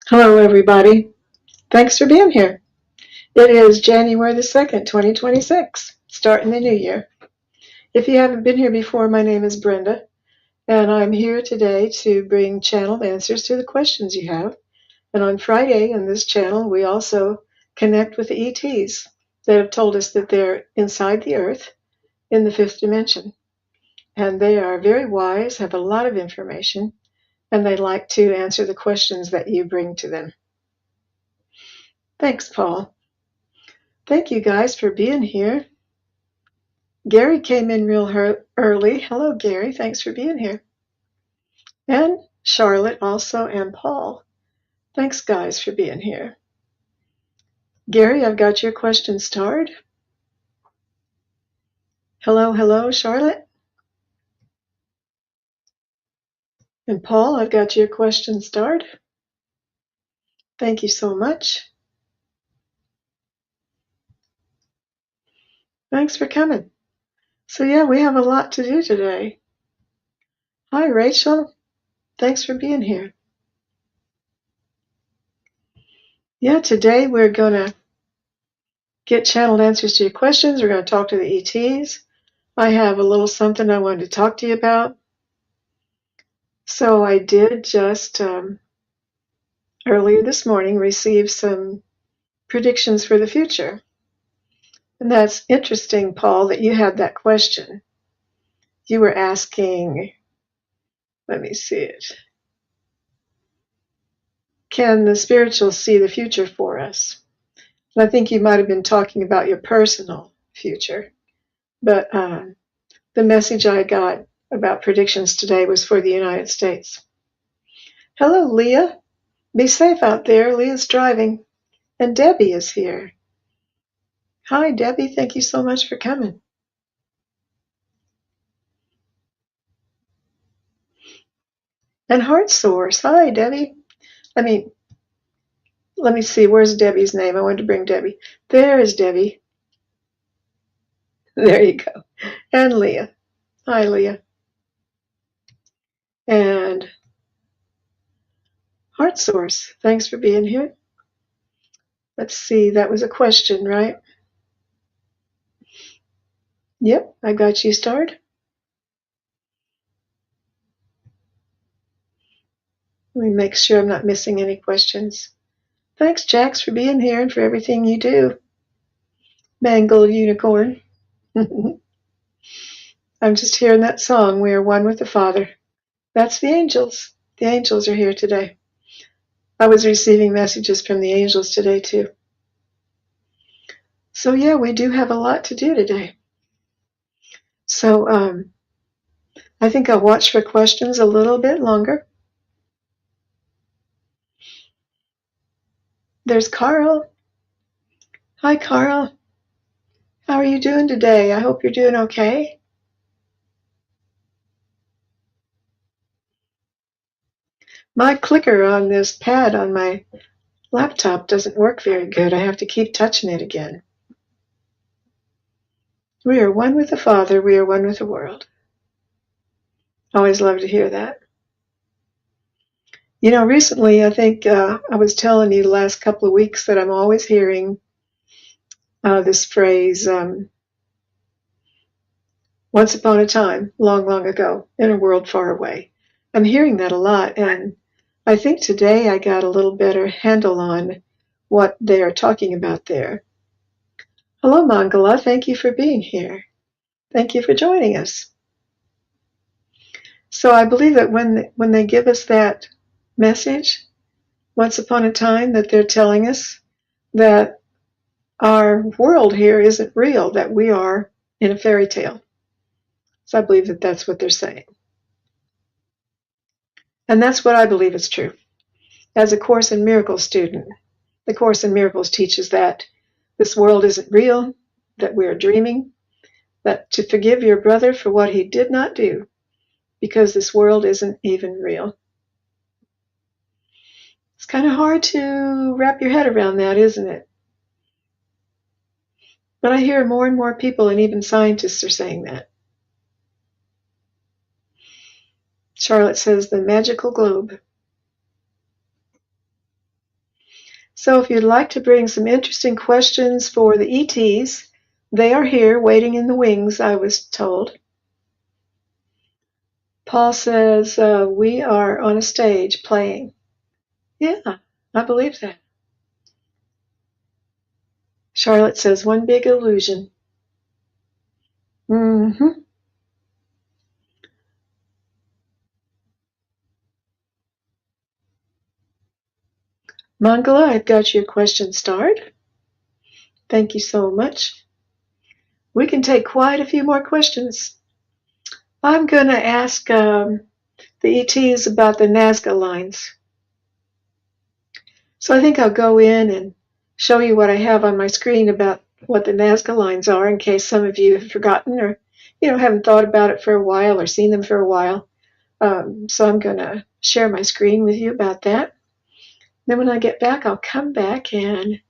Hello, everybody. Thanks for being here. It is January the 2nd, 2026, starting the new year. If you haven't been here before, my name is Brenda, and I'm here today to bring channeled answers to the questions you have. And on Friday in this channel, we also connect with the ETs that have told us that they're inside the earth in the fifth dimension. And they are very wise, have a lot of information, and they like to answer the questions that you bring to them. Thanks, Paul. Thank you guys for being here. Gary came in real early. Hello, Gary. Thanks for being here. And Charlotte also, and Paul. Thanks, guys, for being here. Gary, I've got your question starred. Hello, Charlotte. And Paul, I've got your question starred. Thank you so much. Thanks for coming. So, yeah, we have a lot to do today. Hi, Rachel. Thanks for being here. Yeah, today we're going to get channeled answers to your questions. We're going to talk to the ETs. I have a little something I wanted to talk to you about. So I did just earlier this morning receive some predictions for the future. And that's interesting, Paul, that you had that question. You were asking, let me see it. Can the spiritual see the future for us? And I think you might have been talking about your personal future. But the message I got about predictions today was for the United States. Hello, Leah. Be safe out there. Leah's driving. And Debbie is here. Hi, Debbie. Thank you so much for coming. And Heart Source. Hi, Debbie. Let me see. Where's Debbie's name? I wanted to bring Debbie. There is Debbie. There you go. And Leah. Hi, Leah. And Heart Source. Thanks for being here. Let's see. That was a question, right? Yep, I got you started. Let me make sure I'm not missing any questions. Thanks, Jax, for being here and for everything you do. Mangled Unicorn. I'm just hearing that song, We Are One with the Father. That's the angels. The angels are here today. I was receiving messages from the angels today, too. So, yeah, we do have a lot to do today. So, I think I'll watch for questions a little bit longer. There's Carl. Hi, Carl. How are you doing today? I hope you're doing okay. My clicker on this pad on my laptop doesn't work very good. I have to keep touching it again. We are one with the Father. We are one with the world. Always love to hear that. You know, recently, I think I was telling you the last couple of weeks that I'm always hearing this phrase, once upon a time, long, long ago, in a world far away. I'm hearing that a lot, and I think today I got a little better handle on what they are talking about there. Hello, Mangala. Thank you for being here. Thank you for joining us. So I believe that when they give us that message, once upon a time, that they're telling us that our world here isn't real, that we are in a fairy tale. So I believe that that's what they're saying. And that's what I believe is true. As a Course in Miracles student, the Course in Miracles teaches that this world isn't real, that we are dreaming, that to forgive your brother for what he did not do, because this world isn't even real. It's kind of hard to wrap your head around that, isn't it? But I hear more and more people, and even scientists, are saying that. Charlotte says the magical globe. So if you'd like to bring some interesting questions for the ETs, they are here waiting in the wings, I was told. Paul says, we are on a stage playing. Yeah, I believe that. Charlotte says, one big illusion. Mm-hmm. Mangala, I've got your question starred. Thank you so much. We can take quite a few more questions. I'm going to ask the ETs about the Nazca lines. So I think I'll go in and show you what I have on my screen about what the Nazca lines are in case some of you have forgotten or haven't thought about it for a while or seen them for a while. So I'm going to share my screen with you about that. Then when I get back, I'll come back and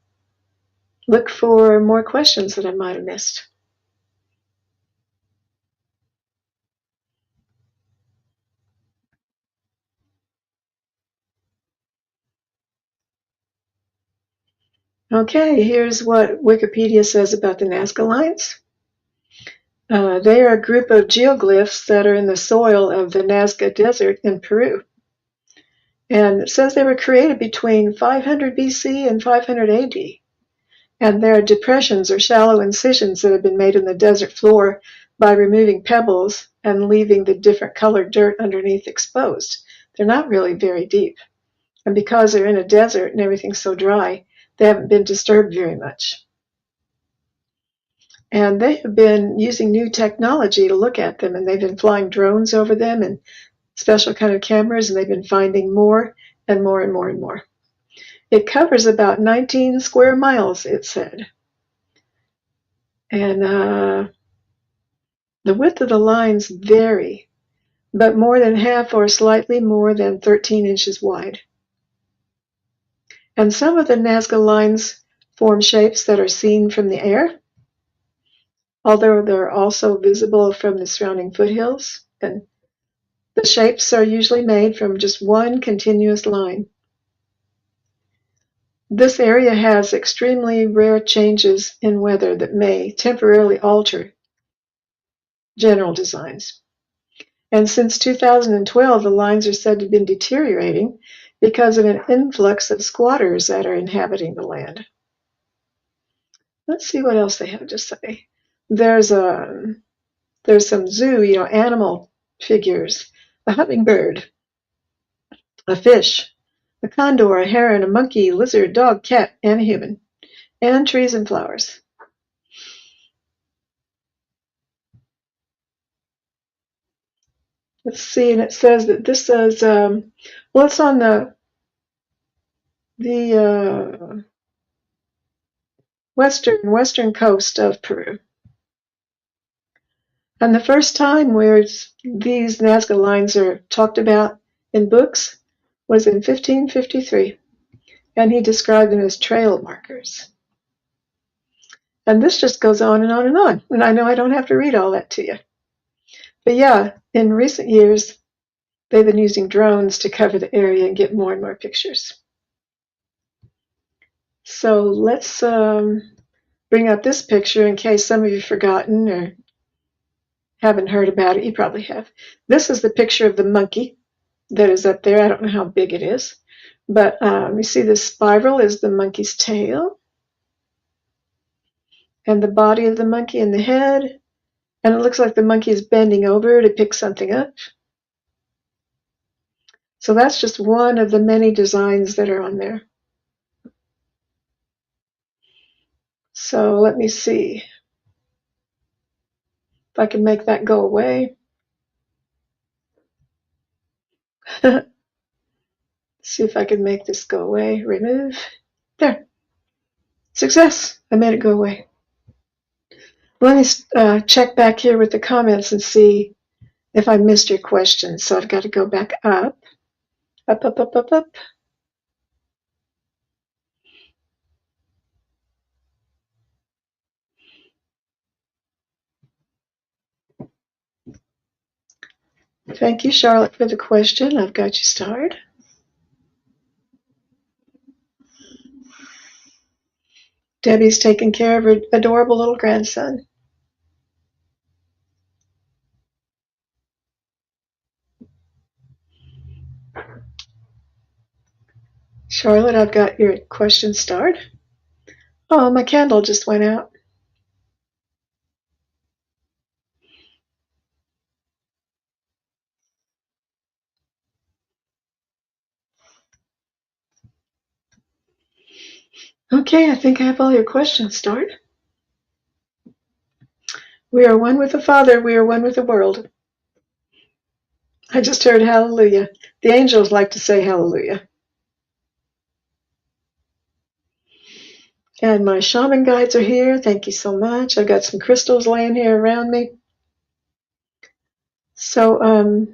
look for more questions that I might have missed. Okay, here's what Wikipedia says about the Nazca lines. They are a group of geoglyphs that are in the soil of the Nazca Desert in Peru. And it says they were created between 500 BC and 500 AD. And they're depressions or shallow incisions that have been made in the desert floor by removing pebbles and leaving the different colored dirt underneath exposed. They're not really very deep. And because they're in a desert and everything's so dry, they haven't been disturbed very much. And they have been using new technology to look at them, and they've been flying drones over them and special kind of cameras, and they've been finding more and more and more and more. It covers about 19 square miles, it said. And the width of the lines vary, but more than half or slightly more than 13 inches wide. And some of the Nazca lines form shapes that are seen from the air, although they're also visible from the surrounding foothills. And the shapes are usually made from just one continuous line. This area has extremely rare changes in weather that may temporarily alter general designs. And since 2012, the lines are said to have been deteriorating because of an influx of squatters that are inhabiting the land. Let's see what else they have to say. There's some zoo, animal figures, a hummingbird, a fish, a condor, a heron, a monkey, lizard, dog, cat, and a human, and trees and flowers. Let's see, and it says that this is, it's on the western coast of Peru. And the first time where these Nazca lines are talked about in books was in 1553, and he described them as trail markers. And this just goes on and on and on, and I know I don't have to read all that to you. But yeah, in recent years, they've been using drones to cover the area and get more and more pictures. So let's bring up this picture in case some of you have forgotten or haven't heard about it. You probably have. This is the picture of the monkey that is up there. I don't know how big it is, but you see the spiral is the monkey's tail, and the body of the monkey and the head, and it looks like the monkey is bending over to pick something up. So that's just one of the many designs that are on there. So let me see if I can make that go away. See if I can make this go away. Remove. There. Success. I made it go away. Let me check back here with the comments and see if I missed your question. So I've got to go back up. Up, up, up, up, up. Thank you, Charlotte, for the question. I've got you started. Debbie's taking care of her adorable little grandson. Charlotte, I've got your question starred. Oh, my candle just went out. Okay, I think I have all your questions starred. We are one with the Father, we are one with the world. I just heard hallelujah. The angels like to say hallelujah. And my shaman guides are here. Thank you so much. I've got some crystals laying here around me. So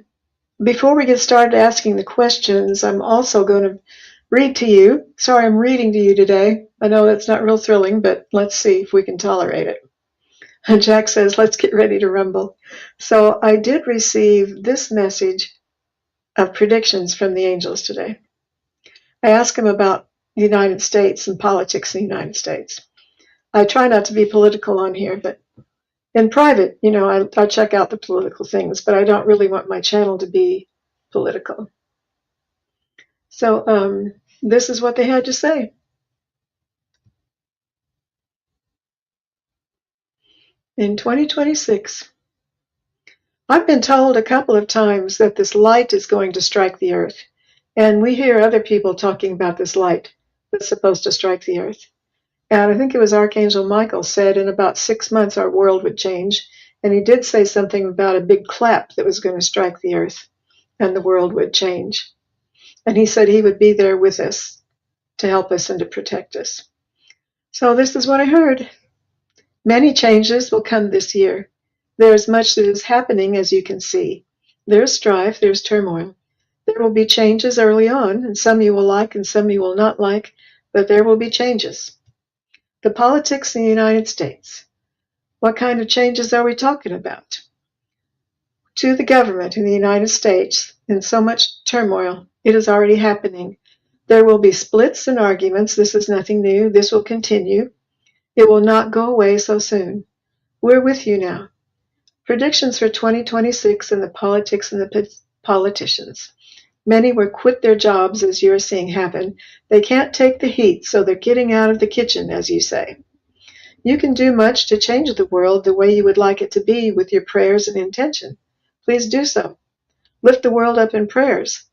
before we get started asking the questions, I'm also going to read to you. Sorry, I'm reading to you today. I know that's not real thrilling, but let's see if we can tolerate it. And Jack says, let's get ready to rumble. So I did receive this message of predictions from the angels today. I asked him about the United States and politics in the United States. I try not to be political on here, but in private, I check out the political things, but I don't really want my channel to be political. So this is what they had to say. In 2026, I've been told a couple of times that this light is going to strike the earth, and we hear other people talking about this light that's supposed to strike the earth. And I think it was Archangel Michael said in about 6 months our world would change, and he did say something about a big clap that was going to strike the earth and the world would change. And he said he would be there with us to help us and to protect us. So this is what I heard. Many changes will come this year. There is much that is happening, as you can see. There's strife, there's turmoil. There will be changes early on, and some you will like and some you will not like, but there will be changes. The politics in the United States. What kind of changes are we talking about? To the government in the United States, in so much turmoil, it is already happening. There will be splits and arguments. This is nothing new. This will continue. It will not go away so soon. We're with you now. Predictions for 2026 and the politics and the politicians. Many will quit their jobs, as you're seeing happen. They can't take the heat, so they're getting out of the kitchen, as you say. You can do much to change the world the way you would like it to be with your prayers and intention. Please do so. Lift the world up in prayers.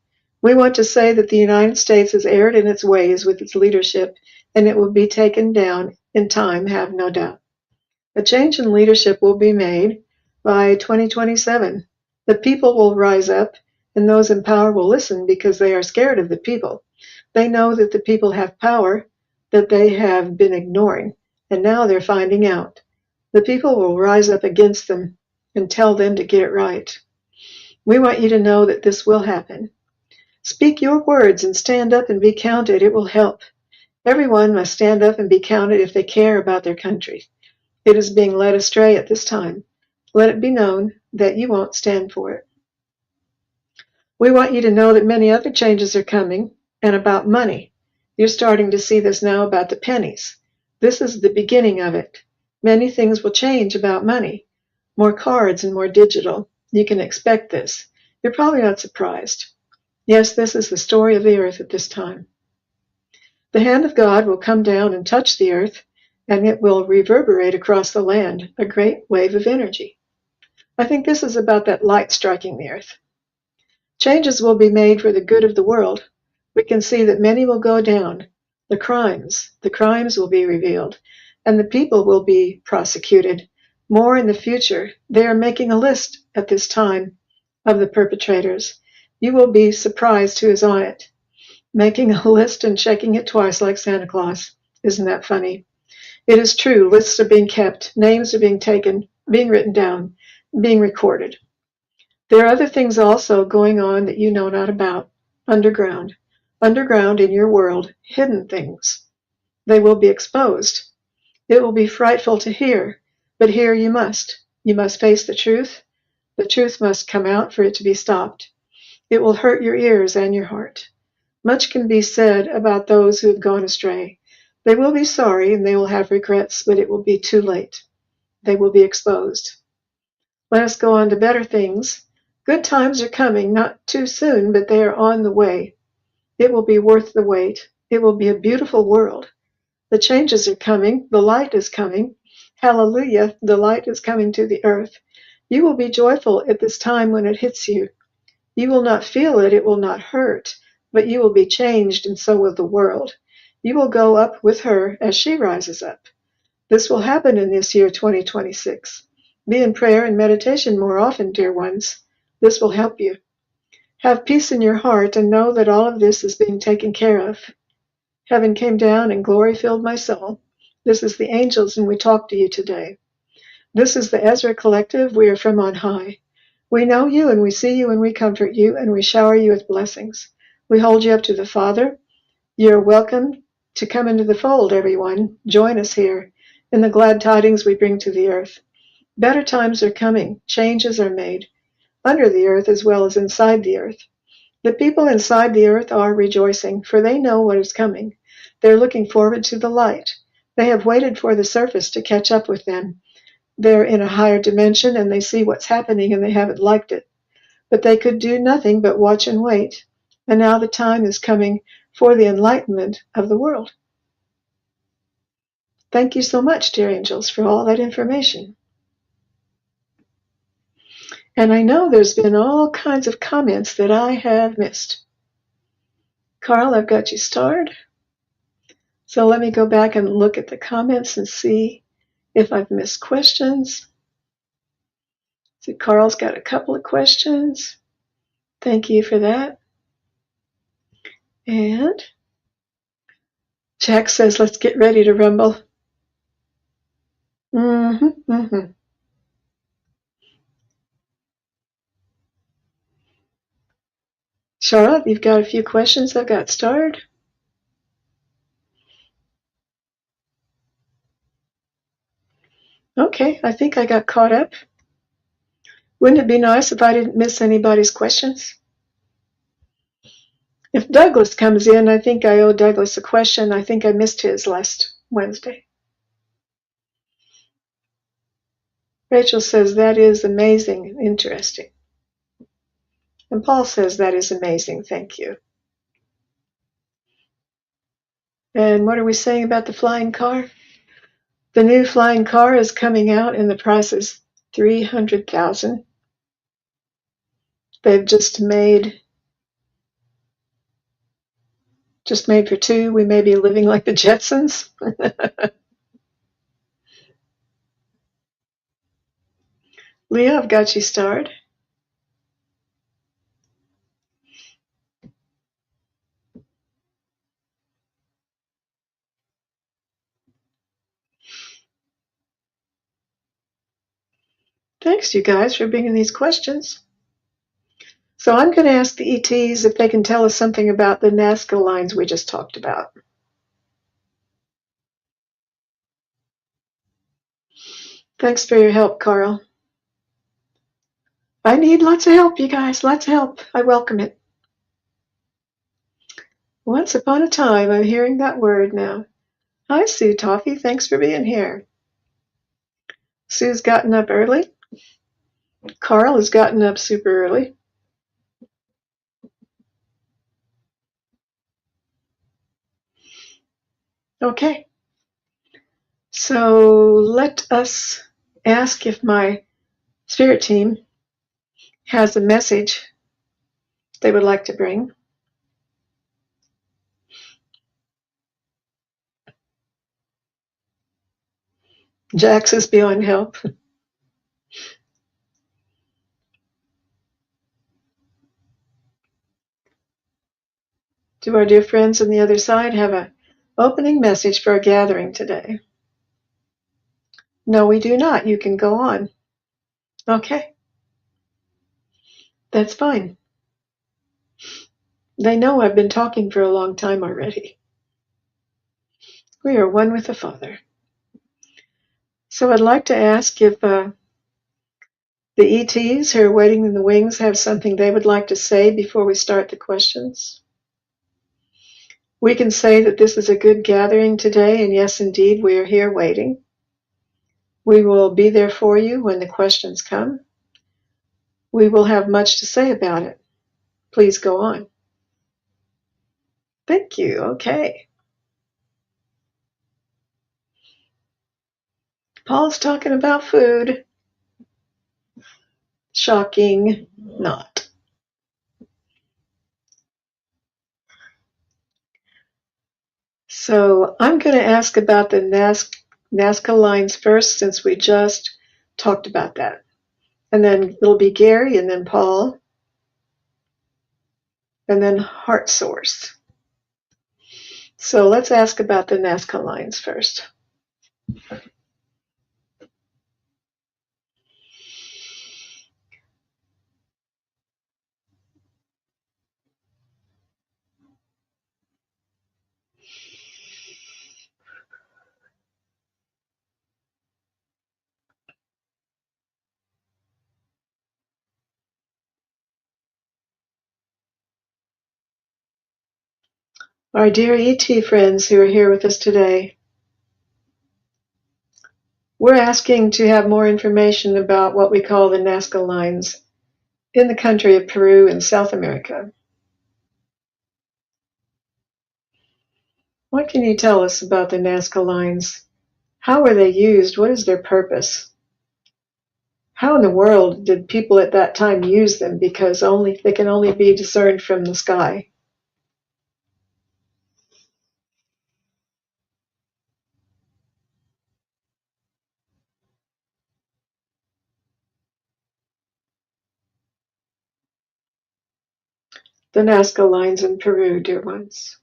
We want to say that the United States has erred in its ways with its leadership, and it will be taken down in time, have no doubt. A change in leadership will be made by 2027. The people will rise up, and those in power will listen because they are scared of the people. They know that the people have power that they have been ignoring, and now they're finding out. The people will rise up against them and tell them to get it right. We want you to know that this will happen. Speak your words and stand up and be counted. It will help. Everyone must stand up and be counted if they care about their country. It is being led astray at this time. Let it be known that you won't stand for it. We want you to know that many other changes are coming, and about money. You're starting to see this now about the pennies. This is the beginning of it. Many things will change about money. More cards and more digital. You can expect this. You're probably not surprised. Yes, this is the story of the earth at this time. The hand of God will come down and touch the earth, and it will reverberate across the land, a great wave of energy. I think this is about that light striking the earth. Changes will be made for the good of the world. We can see that many will go down. The crimes will be revealed, and the people will be prosecuted. More in the future. They are making a list at this time of the perpetrators. You will be surprised who is on it. Making a list and checking it twice like Santa Claus. Isn't that funny? It is true. Lists are being kept. Names are being taken, being written down, being recorded. There are other things also going on that you know not about. Underground. Underground in your world. Hidden things. They will be exposed. It will be frightful to hear, but hear you must. You must face the truth. The truth must come out for it to be stopped. It will hurt your ears and your heart. Much can be said about those who have gone astray. They will be sorry and they will have regrets, but it will be too late. They will be exposed. Let us go on to better things. Good times are coming, not too soon, but they are on the way. It will be worth the wait. It will be a beautiful world. The changes are coming. The light is coming. Hallelujah, the light is coming to the earth. You will be joyful at this time when it hits you. You will not feel it, it will not hurt, but you will be changed, and so will the world. You will go up with her as she rises up. This will happen in this year 2026. Be in prayer and meditation more often, dear ones. This will help you. Have peace in your heart and know that all of this is being taken care of. Heaven came down and glory filled my soul. This is the angels, and we talk to you today. This is the Ezra Collective. We are from on high. We know you, and we see you, and we comfort you, and we shower you with blessings. We hold you up to the Father. You are welcome to come into the fold, everyone. Join us here in the glad tidings we bring to the earth. Better times are coming. Changes are made under the earth as well as inside the earth. The people inside the earth are rejoicing, for they know what is coming. They're looking forward to the light. They have waited for the surface to catch up with them. They're in a higher dimension and they see what's happening and they haven't liked it. But they could do nothing but watch and wait. And now the time is coming for the enlightenment of the world. Thank you so much, dear angels, for all that information. And I know there's been all kinds of comments that I have missed. Carl, I've got you starred. So let me go back and look at the comments and see if I've missed questions. So Carl's got a couple of questions. Thank you for that. And Jack says, let's get ready to rumble. Charlotte, you've got a few questions I've got starred. Okay, I think I got caught up. Wouldn't it be nice if I didn't miss anybody's questions? If Douglas comes in, I think I owe Douglas a question. I think I missed his last Wednesday. Rachel says, that is amazing, interesting. And Paul says, that is amazing, thank you. And what are we saying about the flying car? The new flying car is coming out and the price is $300,000. They've just made for two. We may be living like the Jetsons. Leah, I've got you starred. Thanks, you guys, for bringing these questions. So I'm going to ask the ETs if they can tell us something about the Nazca lines we just talked about. Thanks for your help, Carl. I need lots of help, you guys, lots of help. I welcome it. Once upon a time, I'm hearing that word now. Hi, Sue Toffee. Thanks for being here. Sue's gotten up early. Carl has gotten up super early. Okay. So let us ask if my spirit team has a message they would like to bring. Jax is beyond help. Do our dear friends on the other side have an opening message for our gathering today? No, we do not. You can go on. Okay. That's fine. They know I've been talking for a long time already. We are one with the Father. So I'd like to ask if the ETs who are waiting in the wings have something they would like to say before we start the questions. We can say that this is a good gathering today, and yes, indeed, we are here waiting. We will be there for you when the questions come. We will have much to say about it. Please go on. Thank you. Okay. Paul's talking about food. Shocking not. So I'm going to ask about the Nazca lines first, since we just talked about that. And then it'll be Gary, and then Paul, and then Heart Source. So let's ask about the Nazca lines first. Our dear ET friends who are here with us today, we're asking to have more information about what we call the Nazca lines in the country of Peru in South America. What can you tell us about the Nazca lines? How were they used? What is their purpose? How in the world did people at that time use them? Because they can only be discerned from the sky. The Nazca lines in Peru, dear ones.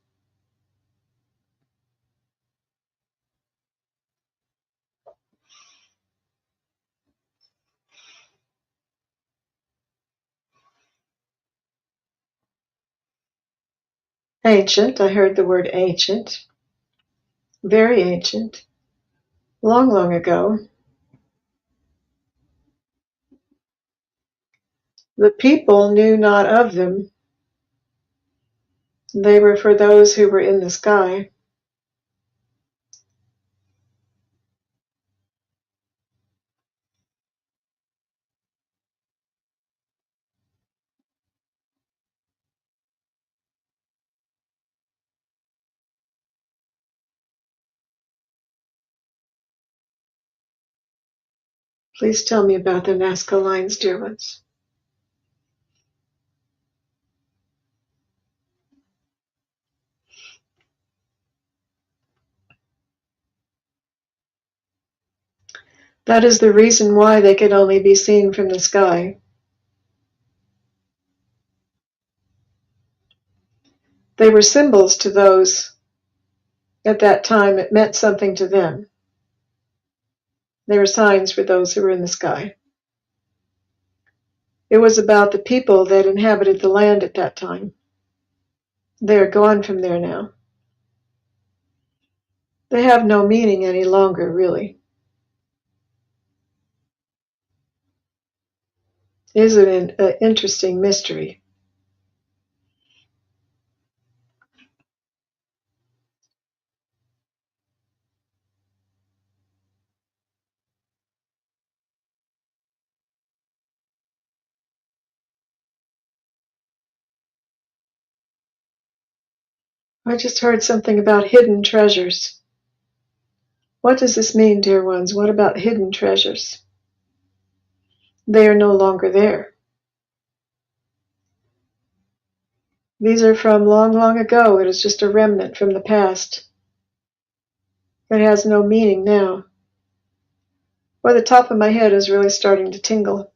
Ancient, I heard the word ancient. Very ancient. Long, long ago. The people knew not of them. They were for those who were in the sky. Please tell me about the Nazca lines, dear ones. That is the reason why they could only be seen from the sky. They were symbols to those at that time. It meant something to them. They were signs for those who were in the sky. It was about the people that inhabited the land at that time. They are gone from there now. They have no meaning any longer, really. Isn't it an interesting mystery? I just heard something about hidden treasures. What does this mean, dear ones? What about hidden treasures? They are no longer there. These are from long, long ago. It is just a remnant from the past. It has no meaning now. Or the top of my head is really starting to tingle.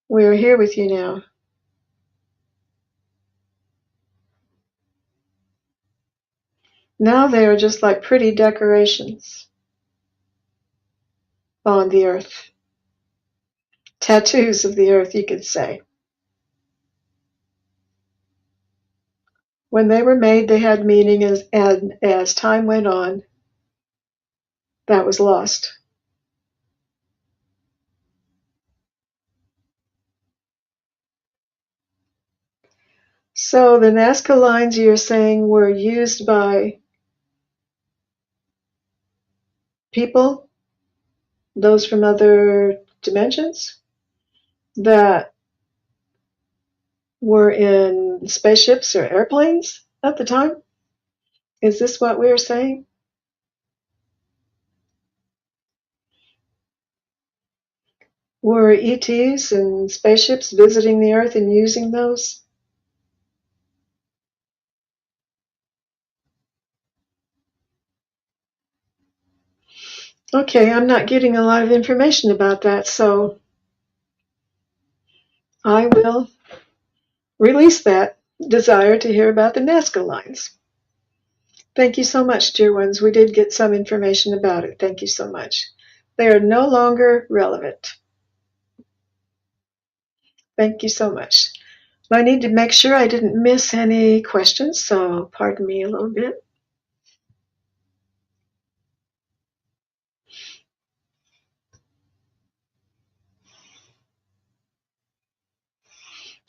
We are here with you now. Now they are just like pretty decorations on the earth. Tattoos of the earth, you could say. When they were made, they had meaning, as time went on, that was lost. So the Nazca lines you're saying were used by people, those from other dimensions, that were in spaceships or airplanes at the time? Is this what we are saying? Were ETs and spaceships visiting the Earth and using those? Okay, I'm not getting a lot of information about that, so I will release that desire to hear about the Nazca lines. Thank you so much, dear ones. We did get some information about it. Thank you so much. They are no longer relevant. Thank you so much. I need to make sure I didn't miss any questions, so pardon me a little bit.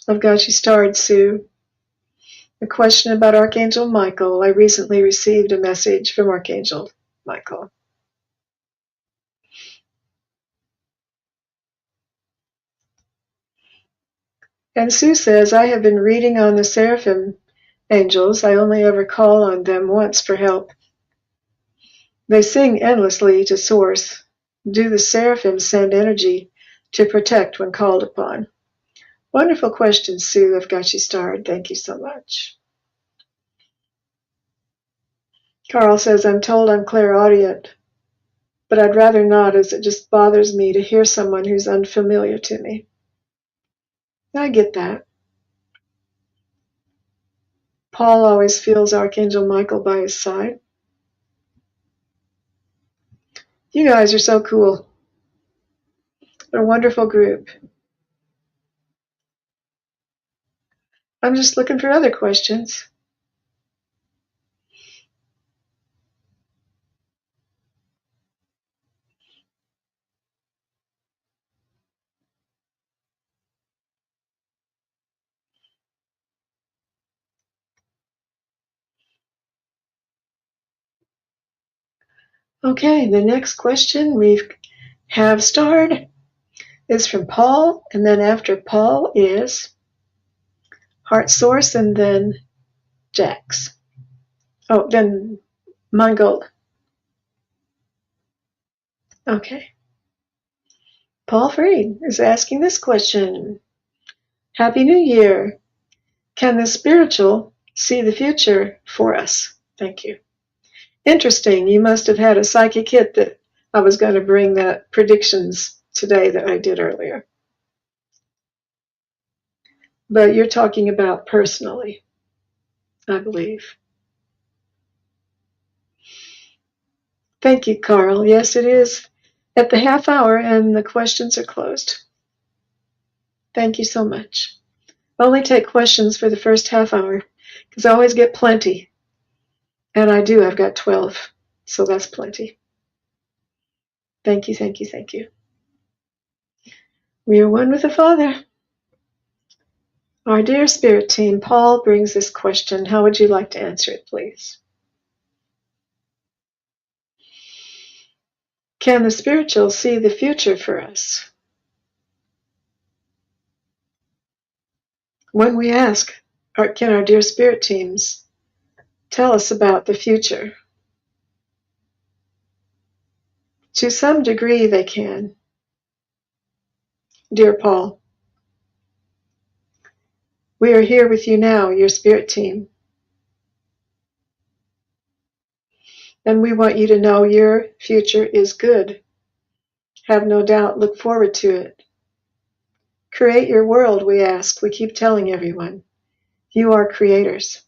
I've got you starred, Sue. A question about Archangel Michael. I recently received a message from Archangel Michael. And Sue says, I have been reading on the seraphim angels. I only ever call on them once for help. They sing endlessly to Source. Do the seraphim send energy to protect when called upon? Wonderful question, Sue. I've got you starred. Thank you so much. Carl says, I'm told I'm clairaudient, but I'd rather not, as it just bothers me to hear someone who's unfamiliar to me. I get that. Paul always feels Archangel Michael by his side. You guys are so cool. What a wonderful group. I'm just looking for other questions. Okay, the next question we have starred is from Paul, and then after Paul is Heart Source, and then Jax. Oh, then Mangold. Okay. Paul Freed is asking this question. Happy New Year. Can the spiritual see the future for us? Thank you. Interesting. You must have had a psychic hit that I was going to bring that predictions today that I did earlier. But you're talking about personally, I believe. Thank you, Carl. Yes, it is at the half hour and the questions are closed. Thank you so much. I only take questions for the first half hour because I always get plenty. And I do, I've got 12. So that's plenty. Thank you, thank you, thank you. We are one with the Father. Our dear Spirit team, Paul brings this question. How would you like to answer it, please? Can the spiritual see the future for us? When we ask, can our dear Spirit teams tell us about the future? To some degree, they can. Dear Paul, we are here with you now, your Spirit team. And we want you to know your future is good. Have no doubt, look forward to it. Create your world, we ask. We keep telling everyone. You are creators.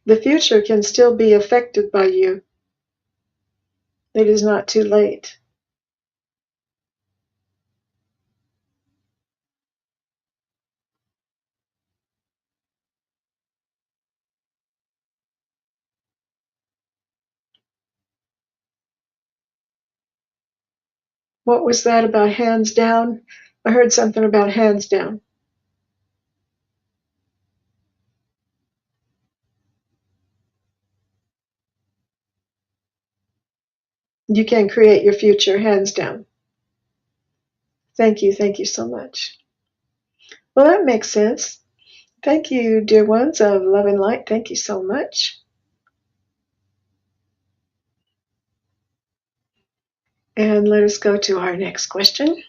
The future can still be affected by you. It is not too late. What was that about hands down? I heard something about hands down. You can create your future hands down. Thank you so much. Well, that makes sense. Thank you, dear ones of love and light. Thank you so much. And let us go to our next question,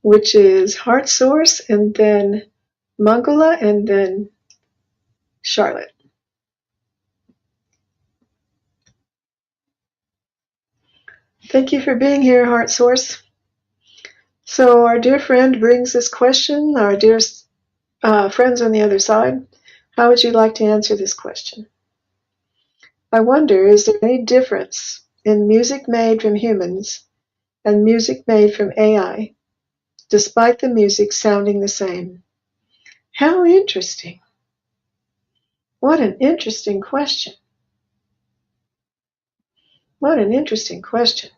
which is Heart Source, and then Mangala, and then Charlotte. Thank you for being here, Heart Source. So our dear friend brings this question, our dear friends on the other side. How would you like to answer this question? I wonder, is there any difference in music made from humans and music made from AI, despite the music sounding the same? How interesting. What an interesting question. What an interesting question.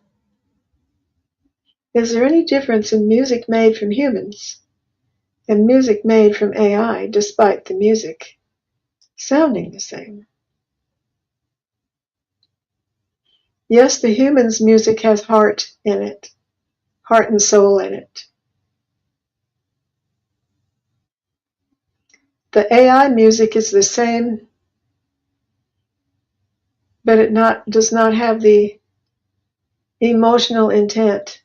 Is there any difference in music made from humans and music made from AI, despite the music sounding the same? Yes, the human's music has heart in it, heart and soul in it. The AI music is the same, but it does not have the emotional intent,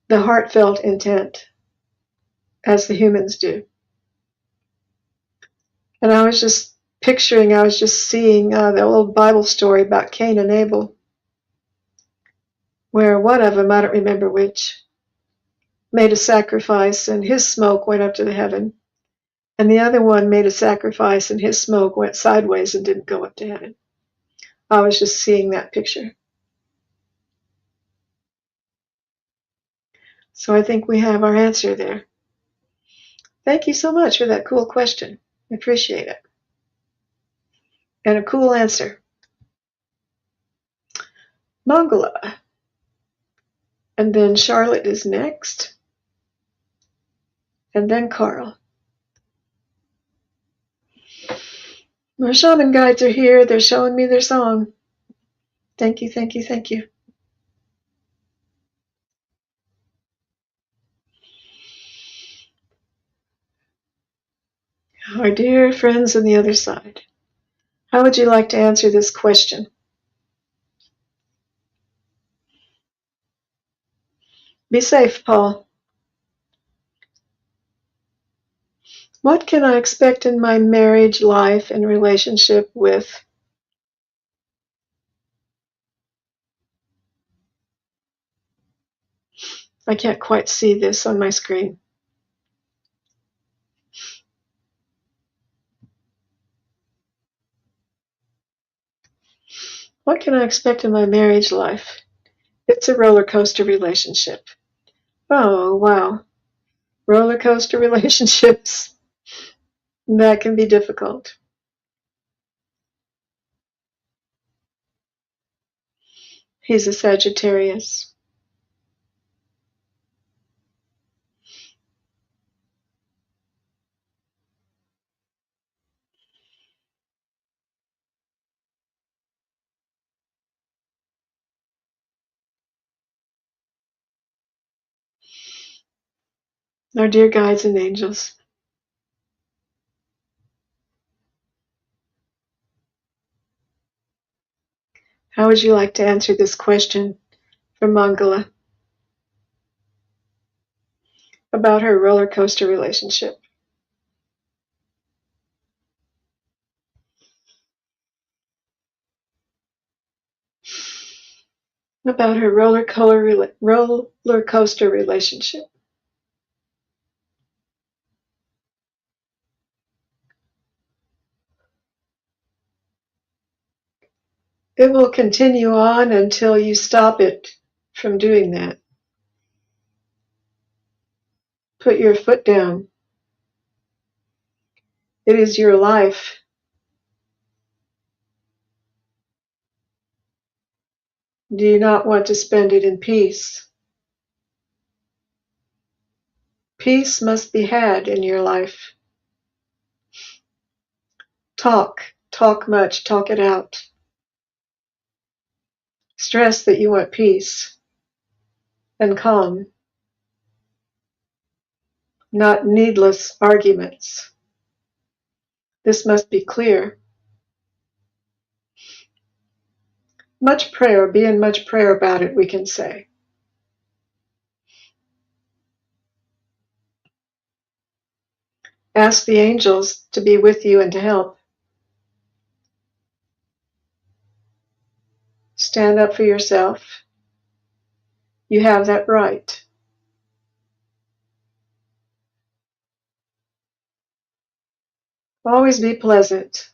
the heartfelt intent, as the humans do. And I was just seeing the old Bible story about Cain and Abel, where one of them, I don't remember which, made a sacrifice and his smoke went up to the heaven. And the other one made a sacrifice and his smoke went sideways and didn't go up to heaven. I was just seeing that picture. So I think we have our answer there. Thank you so much for that cool question. I appreciate it. And a cool answer. Mangala. And then Charlotte is next. And then Carl. My shaman guides are here. They're showing me their song. Thank you, thank you, thank you. Our dear friends on the other side, how would you like to answer this question? Be safe, Paul. What can I expect in my marriage life and relationship with? I can't quite see this on my screen. What can I expect in my marriage life? It's a roller coaster relationship. Oh, wow. Roller coaster relationships. That can be difficult. He's a Sagittarius. Our dear guides and angels. How would you like to answer this question from Mangala about her roller coaster relationship? About her roller coaster relationship. It will continue on until you stop it from doing that. Put your foot down. It is your life. Do you not want to spend it in peace? Peace must be had in your life. Talk much, talk it out. Stress that you want peace and calm, not needless arguments. This must be clear. Much prayer, be in much prayer about it, we can say. Ask the angels to be with you and to help. Stand up for yourself. You have that right. Always be pleasant.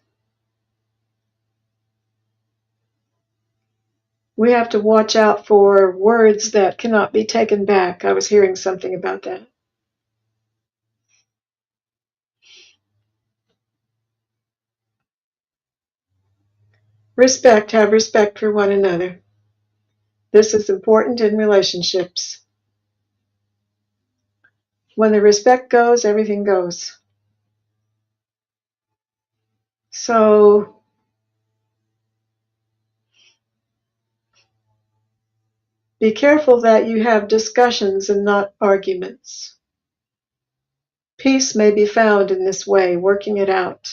We have to watch out for words that cannot be taken back. I was hearing something about that. Respect, have respect for one another. This is important in relationships. When the respect goes, everything goes. So, be careful that you have discussions and not arguments. Peace may be found in this way, working it out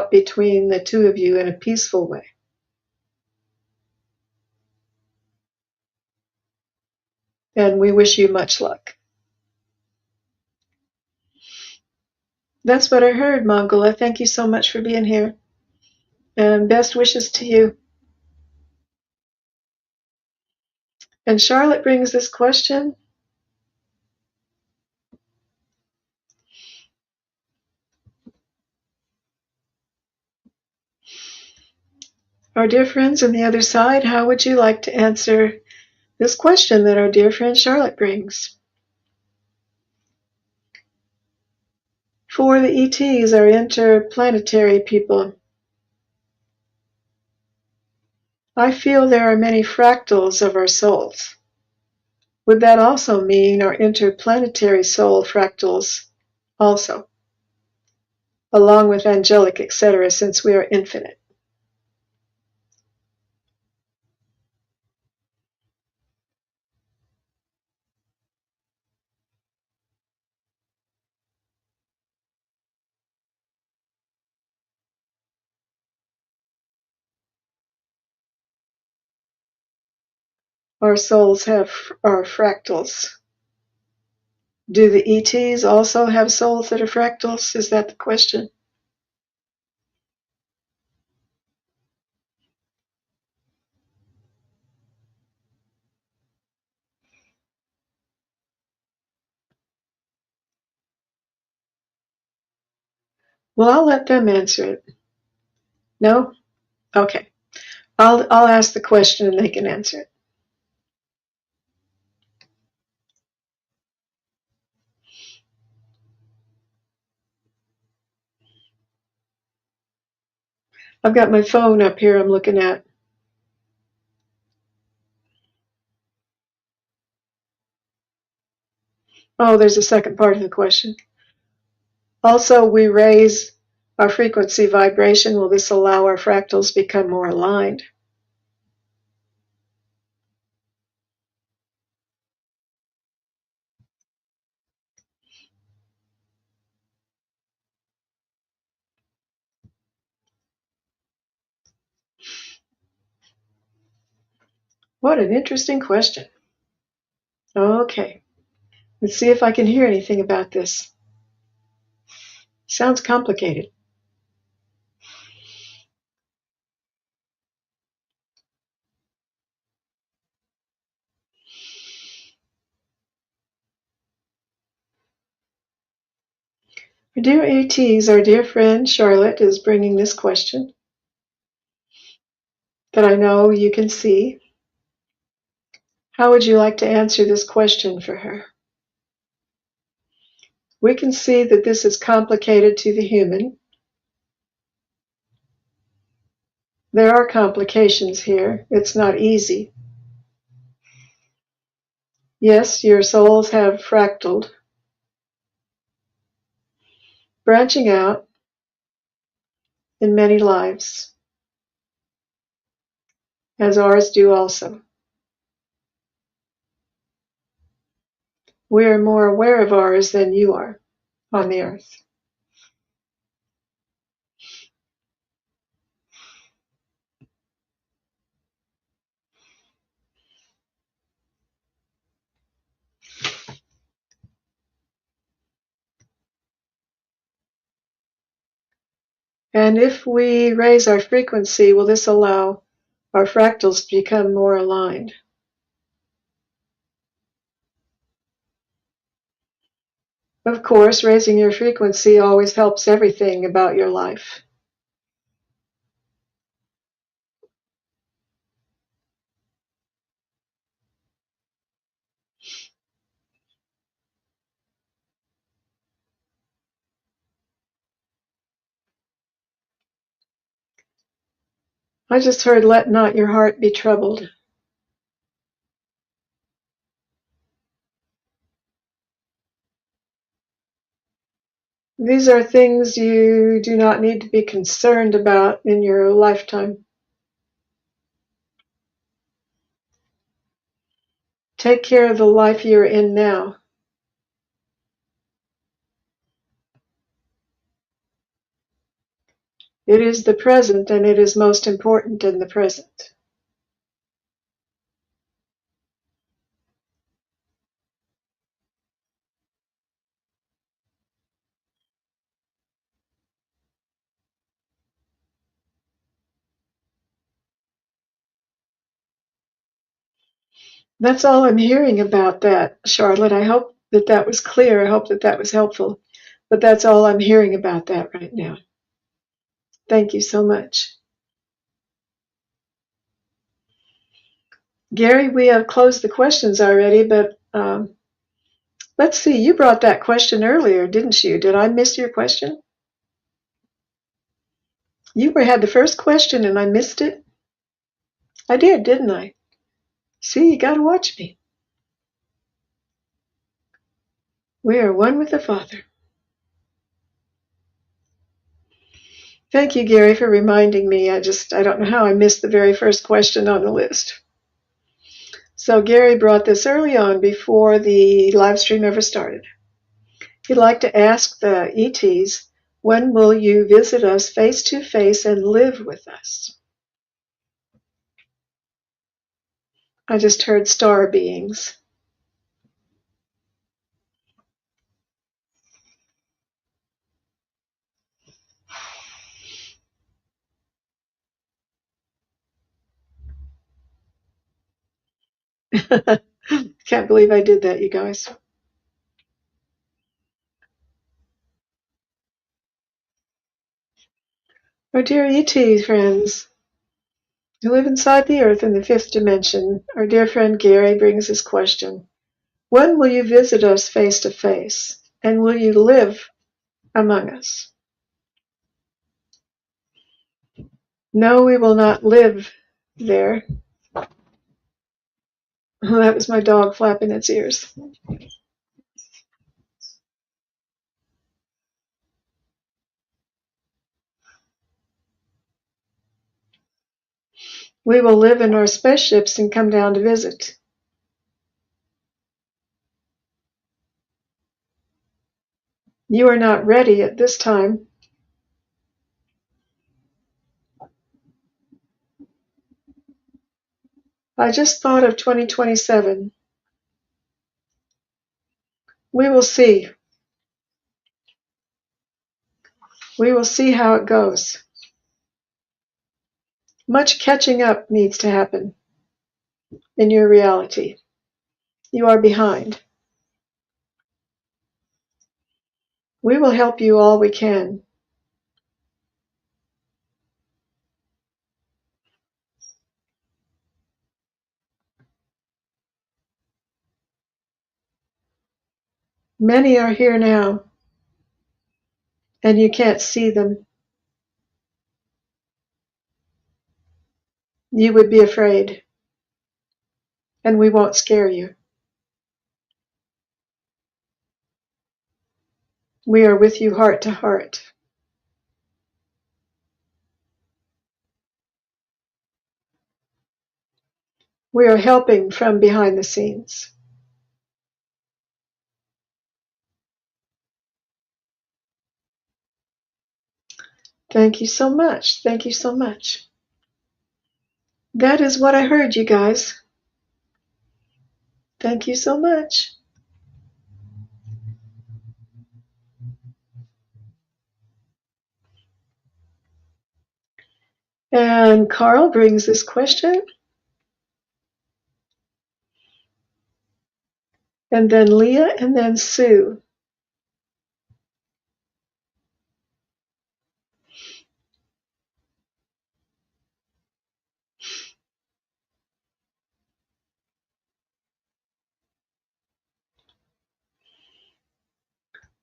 between the two of you in a peaceful way. And we wish you much luck. That's what I heard, Mongala. Thank you so much for being here. And best wishes to you. And Charlotte brings this question. Our dear friends on the other side, how would you like to answer this question that our dear friend Charlotte brings? For the ETs, our interplanetary people, I feel there are many fractals of our souls. Would that also mean our interplanetary soul fractals also, along with angelic, etc., since we are infinite? Our souls are fractals. Do the ETs also have souls that are fractals? Is that the question? Well, I'll let them answer it. No? Okay. I'll ask the question and they can answer it. I've got my phone up here I'm looking at. Oh, there's a second part of the question. Also, we raise our frequency vibration. Will this allow our fractals become more aligned? What an interesting question. Okay, let's see if I can hear anything about this. Sounds complicated. Our dear ATs, our dear friend Charlotte is bringing this question that I know you can see. How would you like to answer this question for her? We can see that this is complicated to the human. There are complications here. It's not easy. Yes, your souls have fractaled, branching out in many lives, as ours do also. We are more aware of ours than you are on the earth. And if we raise our frequency, will this allow our fractals to become more aligned? Of course, raising your frequency always helps everything about your life. I just heard, let not your heart be troubled. These are things you do not need to be concerned about in your lifetime. Take care of the life you're in now. It is the present, and it is most important in the present. That's all I'm hearing about that, Charlotte. I hope that that was clear. I hope that that was helpful. But that's all I'm hearing about that right now. Thank you so much. Gary, we have closed the questions already, but let's see. You brought that question earlier, didn't you? Did I miss your question? You had the first question and I missed it? I did, didn't I? See, you got to watch me. We are one with the Father. Thank you, Gary, for reminding me. I don't know how I missed the very first question on the list. So Gary brought this early on before the live stream ever started. He'd like to ask the ETs, when will you visit us face to face and live with us? I just heard star beings. Can't believe I did that, you guys. Our dear ET friends who live inside the earth in the fifth dimension, our dear friend Gary brings this question. When will you visit us face to face? And will you live among us? No, we will not live there. That was my dog flapping its ears. We will live in our spaceships and come down to visit. You are not ready at this time. I just thought of 2027. We will see. We will see how it goes. Much catching up needs to happen in your reality. You are behind. We will help you all we can. Many are here now, and you can't see them. You would be afraid, and we won't scare you. We are with you heart to heart. We are helping from behind the scenes. Thank you so much. Thank you so much. That is what I heard, you guys. Thank you so much. And Carl brings this question. And then Leah, and then Sue.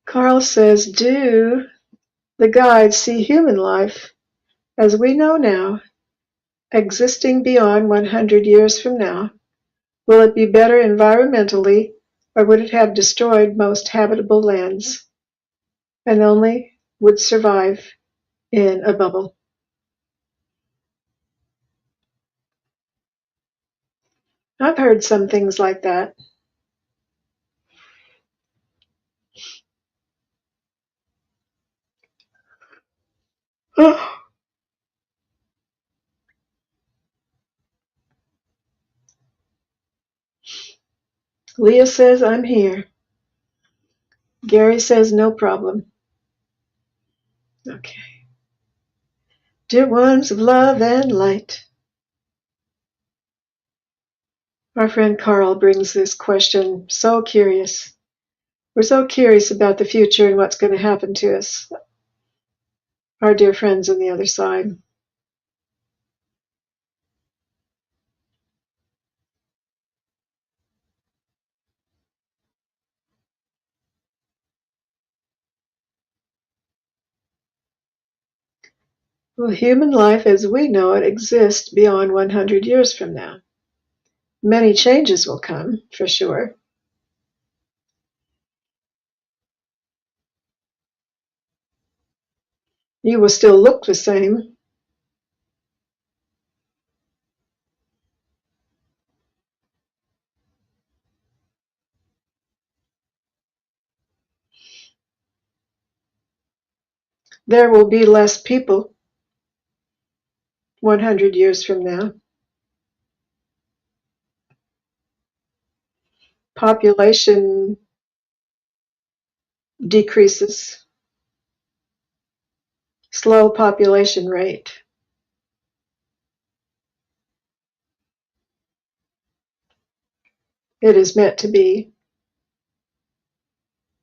Carl says, do the guides see human life as we know now, existing beyond 100 years from now? Will it be better environmentally, or would it have destroyed most habitable lands and only would survive in a bubble? I've heard some things like that. Leah says, I'm here. Gary says, no problem. Okay. Dear ones of love and light. Our friend Carl brings this question, so curious. We're so curious about the future and what's going to happen to us, our dear friends on the other side. Well, human life as we know it exists beyond 100 years from now. Many changes will come, for sure. You will still look the same. There will be less people 100 years from now. Population decreases. Slow population rate. It is meant to be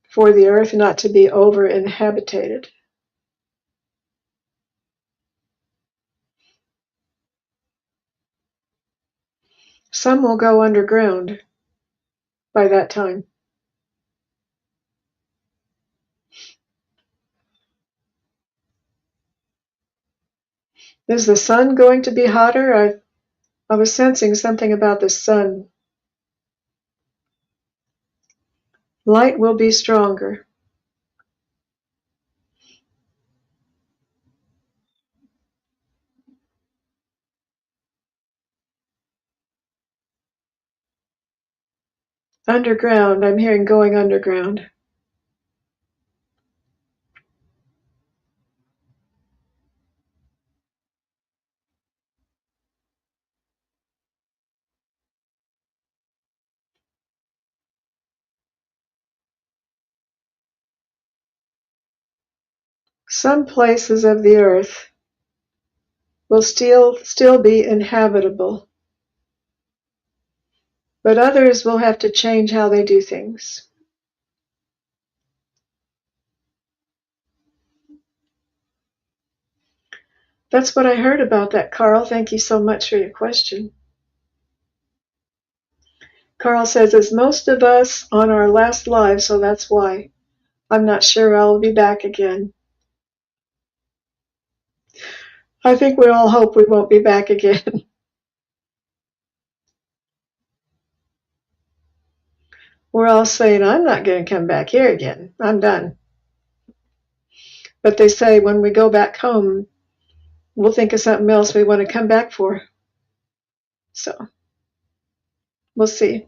for the earth not to be over inhabited. Some will go underground by that time. Is the sun going to be hotter? I was sensing something about the sun. Light will be stronger. Underground, I'm hearing going underground. Some places of the earth will still be inhabitable, but others will have to change how they do things. That's what I heard about that, Carl. Thank you so much for your question. Carl says, as most of us on our last lives, so that's why. I'm not sure I'll be back again. I think we all hope we won't be back again. We're all saying, I'm not going to come back here again. I'm done. But they say when we go back home, we'll think of something else we want to come back for. So we'll see.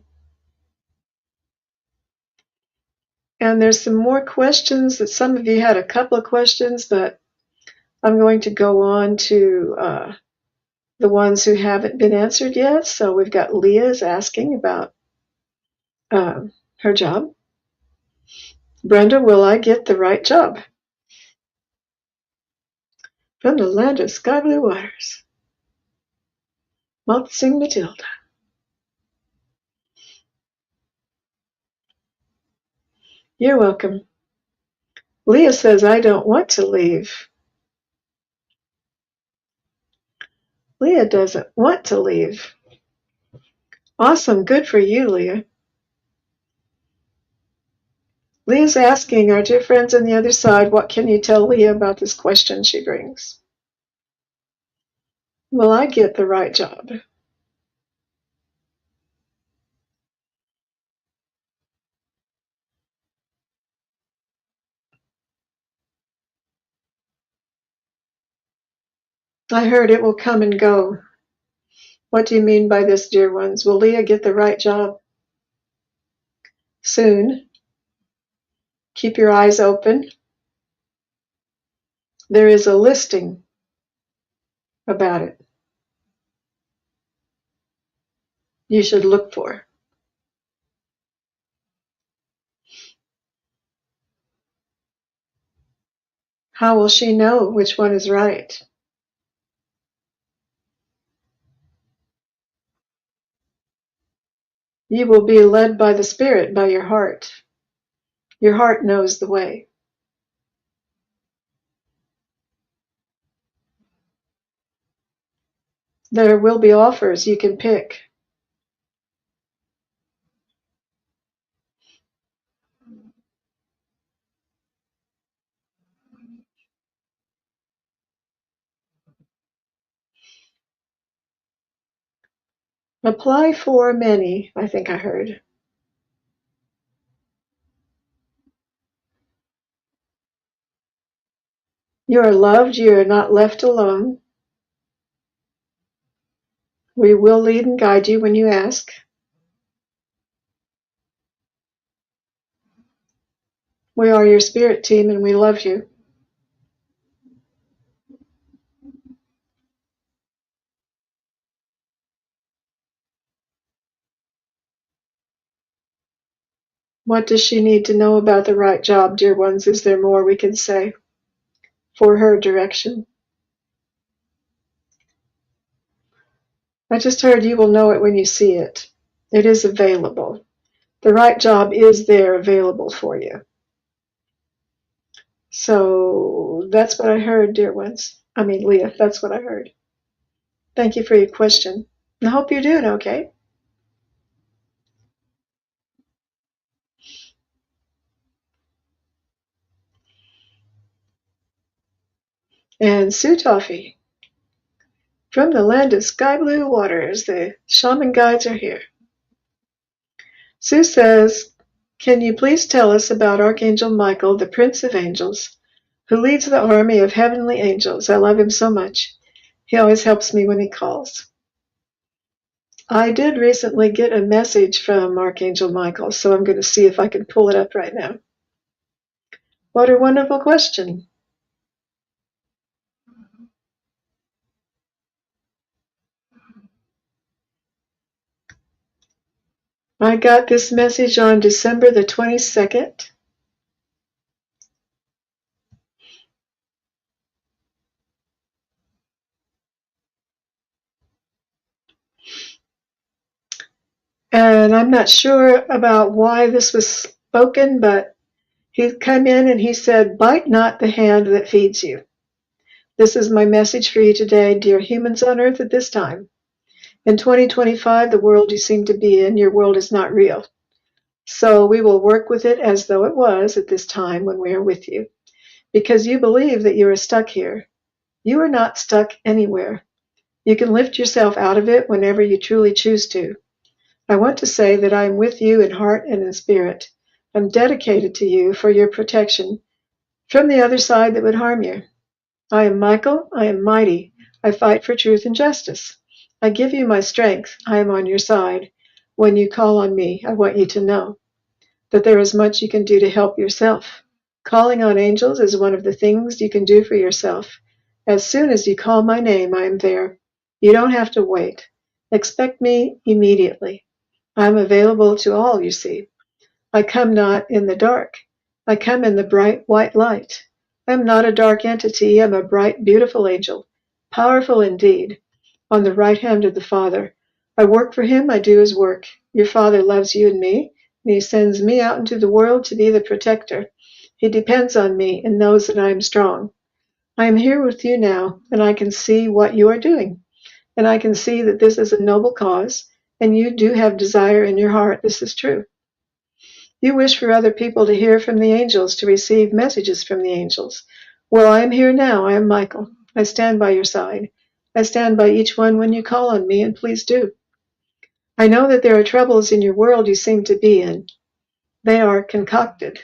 And there's some more questions that some of you had a couple of questions, but I'm going to go on to the ones who haven't been answered yet. So we've got Leah's asking about her job. Brenda, will I get the right job? From the land of sky blue waters. Waltzing Matilda. You're welcome. Leah says, I don't want to leave. Leah doesn't want to leave. Awesome. Good for you, Leah. Leah's asking our dear friends on the other side, what can you tell Leah about this question she brings? Will I get the right job? I heard it will come and go. What do you mean by this, dear ones? Will Leah get the right job? Soon. Keep your eyes open. There is a listing about it you should look for. How will she know which one is right? You will be led by the Spirit, by your heart. Your heart knows the way. There will be offers you can pick. Apply for many, I think I heard. You are loved. You are not left alone. We will lead and guide you when you ask. We are your spirit team and we love you. What does she need to know about the right job, dear ones? Is there more we can say for her direction? I just heard you will know it when you see it. It is available. The right job is there available for you. So that's what I heard, dear ones. I mean, Leah, that's what I heard. Thank you for your question. I hope you're doing okay. And Sue Toffee, from the land of sky blue waters, the shaman guides are here. Sue says, can you please tell us about Archangel Michael, the Prince of Angels, who leads the army of heavenly angels? I love him so much. He always helps me when he calls. I did recently get a message from Archangel Michael, so I'm going to see if I can pull it up right now. What a wonderful question. I got this message on December the 22nd. And I'm not sure about why this was spoken, but he came in and he said, bite not the hand that feeds you. This is my message for you today, dear humans on earth at this time. In 2025, the world you seem to be in, your world is not real. So we will work with it as though it was at this time when we are with you. Because you believe that you are stuck here. You are not stuck anywhere. You can lift yourself out of it whenever you truly choose to. I want to say that I am with you in heart and in spirit. I'm dedicated to you for your protection, from the other side that would harm you. I am Michael. I am mighty. I fight for truth and justice. I give you my strength. I am on your side. When you call on me, I want you to know that there is much you can do to help yourself. Calling on angels is one of the things you can do for yourself. As soon as you call my name, I am there. You don't have to wait. Expect me immediately. I am available to all, you see. I come not in the dark. I come in the bright white light. I am not a dark entity. I am a bright, beautiful angel, powerful indeed, on the right hand of the Father. I work for him. I do his work. Your Father loves you and me, and he sends me out into the world to be the protector. He depends on me and knows that I am strong. I am here with you now, and I can see what you are doing, and I can see that this is a noble cause, and you do have desire in your heart. This is true. You wish for other people to hear from the angels, to receive messages from the angels. Well, I am here now. I am Michael. I stand by your side. I stand by each one when you call on me, and please do. I know that there are troubles in your world you seem to be in. They are concocted.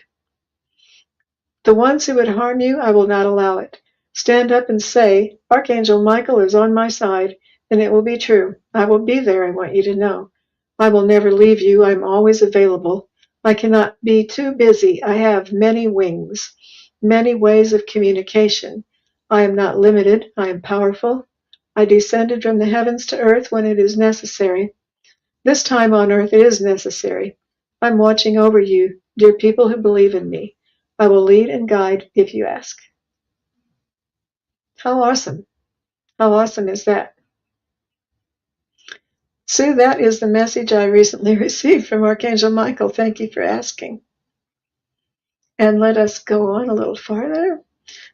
The ones who would harm you, I will not allow it. Stand up and say, Archangel Michael is on my side, and it will be true. I will be there, I want you to know. I will never leave you. I am always available. I cannot be too busy. I have many wings, many ways of communication. I am not limited. I am powerful. I descended from the heavens to earth when it is necessary. This time on earth is necessary. I'm watching over you, dear people who believe in me. I will lead and guide if you ask. How awesome. How awesome is that? Sue, that is the message I recently received from Archangel Michael. Thank you for asking. And let us go on a little farther.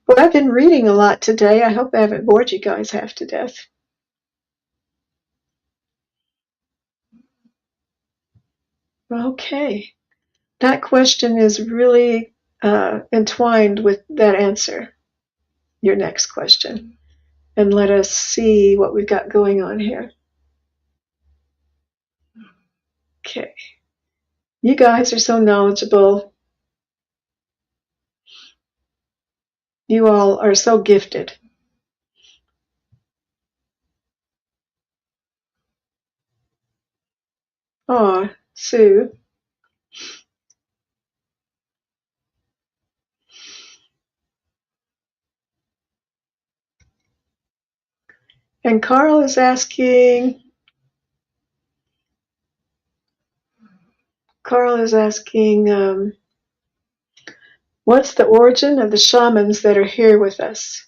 Well, I've been reading a lot today. I hope I haven't bored you guys half to death. Okay. That question is really entwined with that answer, your next question. And let us see what we've got going on here. Okay. You guys are so knowledgeable. You all are so gifted. Aw, Sue. And Carl is asking, what's the origin of the shamans that are here with us?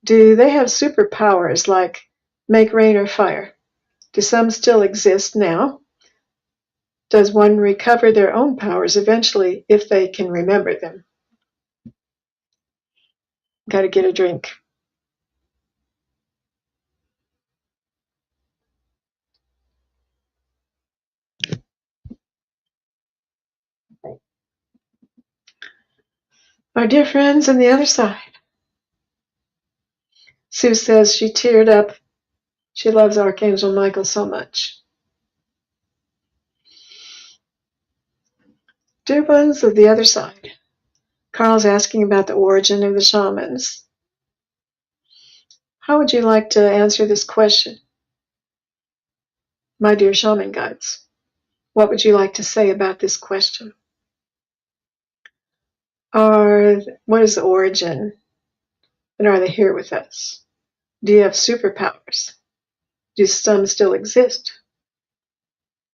Do they have superpowers like make rain or fire? Do some still exist now? Does one recover their own powers eventually if they can remember them? Got to get a drink. Our dear friends on the other side. Sue says she teared up. She loves Archangel Michael so much. Dear ones of the other side, Carl's asking about the origin of the shamans. How would you like to answer this question? My dear shaman guides, what would you like to say about this question? What is the origin? And are they here with us? Do you have superpowers? Do some still exist?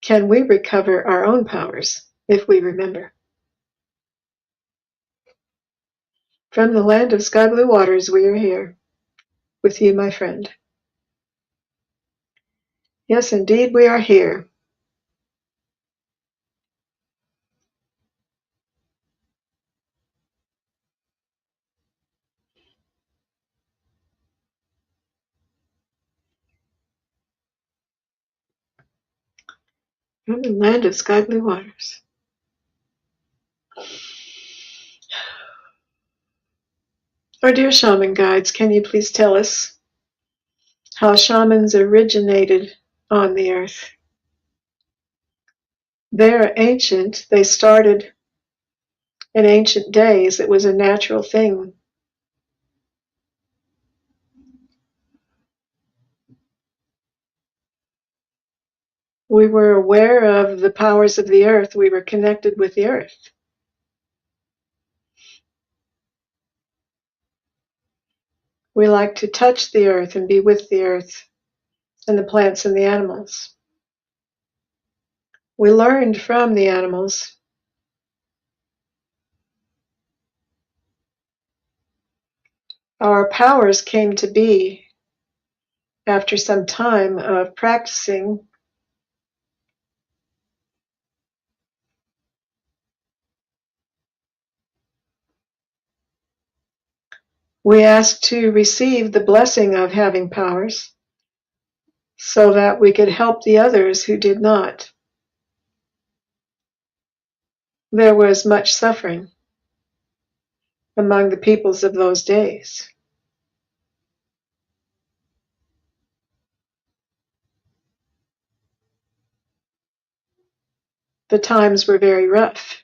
Can we recover our own powers if we remember? From the land of sky blue waters, we are here with you, my friend. Yes, indeed, we are here. From the land of sky blue waters. Our dear shaman guides, can you please tell us how shamans originated on the earth? They're ancient. They started In ancient days, it was a natural thing. We were aware of the powers of the earth. We were connected with the earth. We like to touch the earth and be with the earth and the plants and the animals. We learned from the animals. Our powers came to be after some time of practicing. We asked to receive the blessing of having powers so that we could help the others who did not. There was much suffering among the peoples of those days. The times were very rough.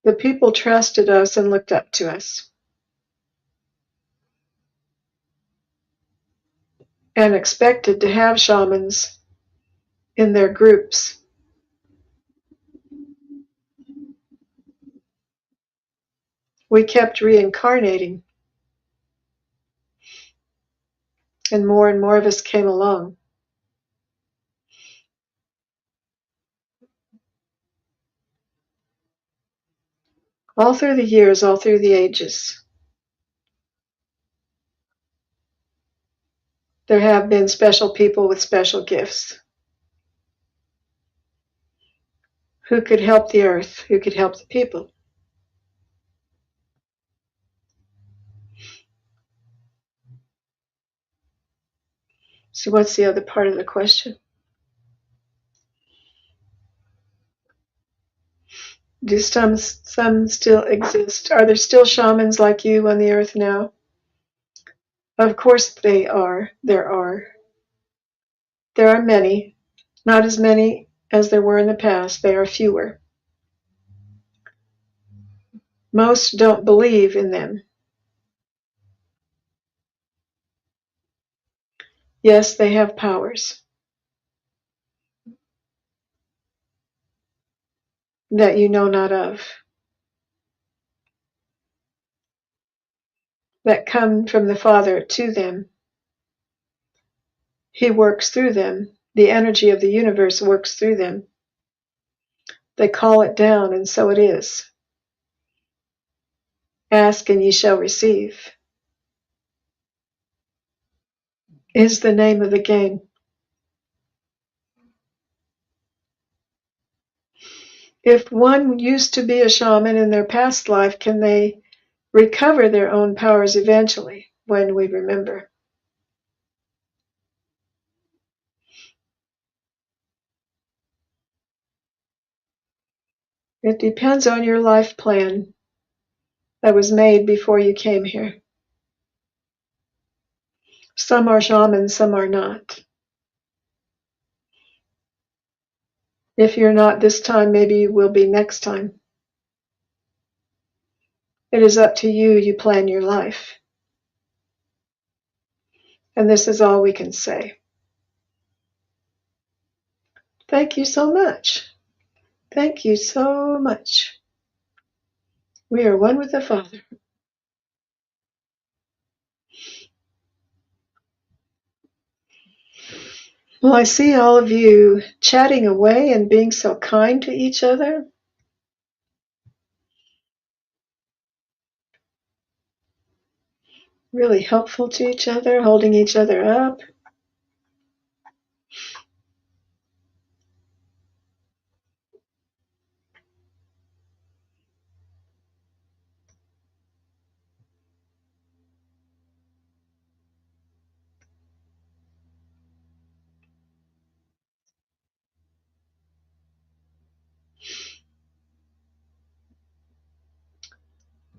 The people trusted us and looked up to us and expected to have shamans in their groups. We kept reincarnating, and more of us came along. All through the years, all through the ages, there have been special people with special gifts who could help the earth, who could help the people. So what's the other part of the question? Do some still exist? Are there still shamans like you on the earth now? Of course they are. There are. There are many, not as many as there were in the past. They are fewer. Most don't believe in them. Yes, they have powers that you know not of, that come from the Father to them. He works through them. The energy of the universe works through them. They call it down, and so it is. Ask and ye shall receive is the name of the game. If one used to be a shaman in their past life, can they recover their own powers eventually when we remember? It depends on your life plan that was made before you came here. Some are shamans, some are not. If you're not this time, maybe you will be next time. It is up to you. You plan your life. And this is all we can say. Thank you so much. Thank you so much. We are one with the Father. Well, I see all of you chatting away and being so kind to each other. Really helpful to each other, holding each other up.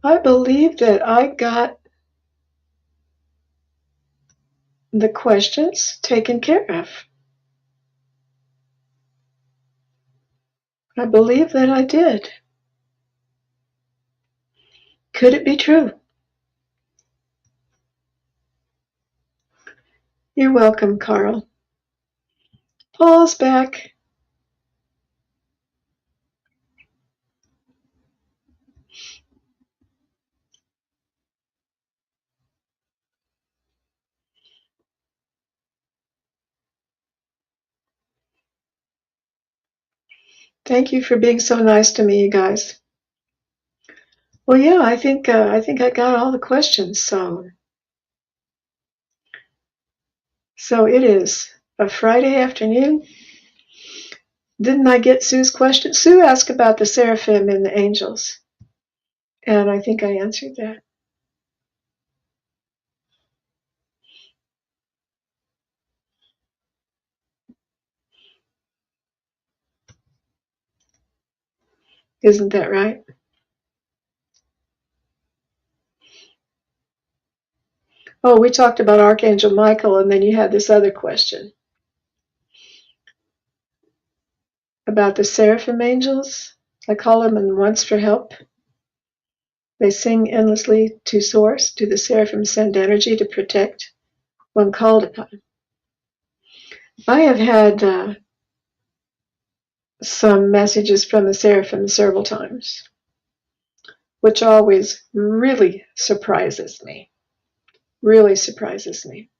I believe that I got the questions taken care of. I believe that I did. Could it be true? You're welcome, Carl. Paul's back. Thank you for being so nice to me, you guys. Well, yeah, I think I got all the questions. So it is a Friday afternoon. Didn't I get Sue's question? Sue asked about the seraphim and the angels, and I think I answered that. Isn't that right? Oh, we talked about Archangel Michael, and then you had this other question about the seraphim angels. I call them in once for help. They sing endlessly to source. Do the seraphim send energy to protect when called upon? I have had some messages from the seraphim several times, which always really surprises me. Really surprises me.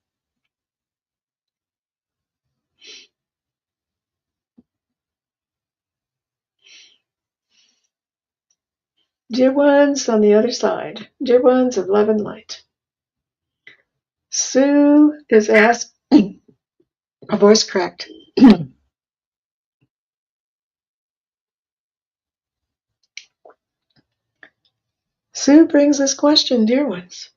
Dear ones on the other side, dear ones of love and light, Sue is asking, a voice cracked. Sue brings this question, dear ones.